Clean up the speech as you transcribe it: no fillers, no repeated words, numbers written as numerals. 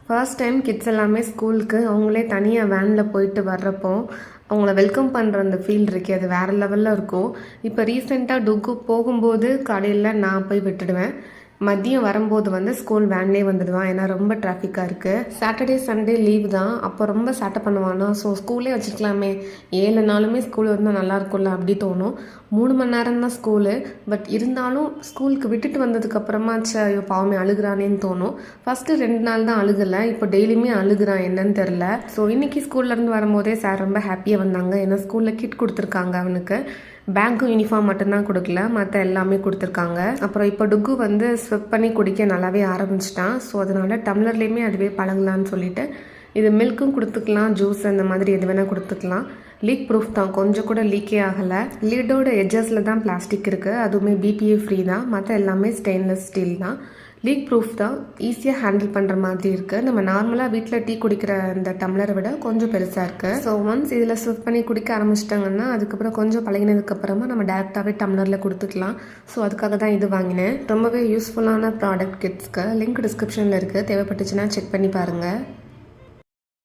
First time kids எல்லாமே ஸ்கூலுக்கு அவங்களே தனியாக வேனில் போயிட்டு வர்றப்போ அவங்கள வெல்கம் பண்ணுற அந்த ஃபீல் இருக்கே அது வேறு லெவலில் இருக்கும். இப்போ ரீசெண்டாக டுக்கு போகும்போது காலையில் நான் போய் விட்டுடுவேன். மதியம் வரும்போது வந்து ஸ்கூல் வேன்லேயே வந்துடுவான். ஏன்னா ரொம்ப டிராஃபிக்காக இருக்குது. சாட்டர்டே சண்டே லீவ் தான், அப்போ ரொம்ப சேட்டை பண்ணுவானா. ஸோ ஸ்கூலே வச்சுக்கலாமே, 7 நாளுமே ஸ்கூல் இருந்தால் நல்லா இருக்கும்ல அப்படி தோணும். 3 மணி நேரம் தான் ஸ்கூலு. பட் இருந்தாலும் ஸ்கூலுக்கு விட்டுட்டு வந்ததுக்கப்புறமா ஐயோ பாவமே அழுகுறானேன்னு தோணும். ஃபஸ்ட்டு 2 நாள் தான் அழுகலை, இப்போ டெய்லியுமே அழுகுறான், என்னன்னு தெரில. ஸோ இன்றைக்கி ஸ்கூல்லேருந்து வரும்போதே சார் ரொம்ப ஹாப்பியாக வந்தாங்க. ஏன்னா ஸ்கூலில் கிட் கொடுத்துருக்காங்க அவனுக்கு. பேங்க்கும் யூனிஃபார்ம் மட்டும்தான் கொடுக்கல, மற்ற எல்லாமே கொடுத்துருக்காங்க. அப்புறம் இப்போ டுக்கு வந்து ஸ்விப் பண்ணி குடிக்க நல்லாவே ஆரம்பிச்சிட்டான். ஸோ அதனால் டம்ளர்லேயுமே அதுவே பழகலான்னு சொல்லிட்டு இது மில்க்கும் கொடுத்துக்கலாம், ஜூஸ் அந்த மாதிரி எது வேணால் கொடுத்துக்கலாம். லீக் ப்ரூஃப் தான், கொஞ்சம் கூட லீக்கே ஆகலை. லீடோட எட்ஜஸில் தான் பிளாஸ்டிக் இருக்குது, அதுவுமே BPA ஃப்ரீ தான். மற்ற எல்லாமே ஸ்டெயின்லெஸ் ஸ்டீல் தான். லீக் ப்ரூஃப் தான், ஈஸியாக ஹேண்டில் பண்ணுற மாதிரி இருக்குது. நம்ம நார்மலாக வீட்டில் டீ குடிக்கிற அந்த டம்ளரை விட கொஞ்சம் பெருசாக இருக்குது. ஸோ ஒன்ஸ் இதில் ஸ்விப் பண்ணி குடிக்க ஆரம்பிச்சிட்டாங்கன்னா அதுக்கப்புறம் கொஞ்சம் பழகினதுக்கப்புறமா நம்ம டேரெக்டாகவே டம்ளரில் கொடுத்துக்கலாம். ஸோ அதுக்காக தான் இது வாங்கினேன். ரொம்பவே யூஸ்ஃபுல்லான ப்ராடக்ட் கிட்ஸ்க்கு. லிங்க் டிஸ்கிரிப்ஷனில் இருக்குது, தேவைப்பட்டுச்சுன்னா செக் பண்ணி பாருங்கள்.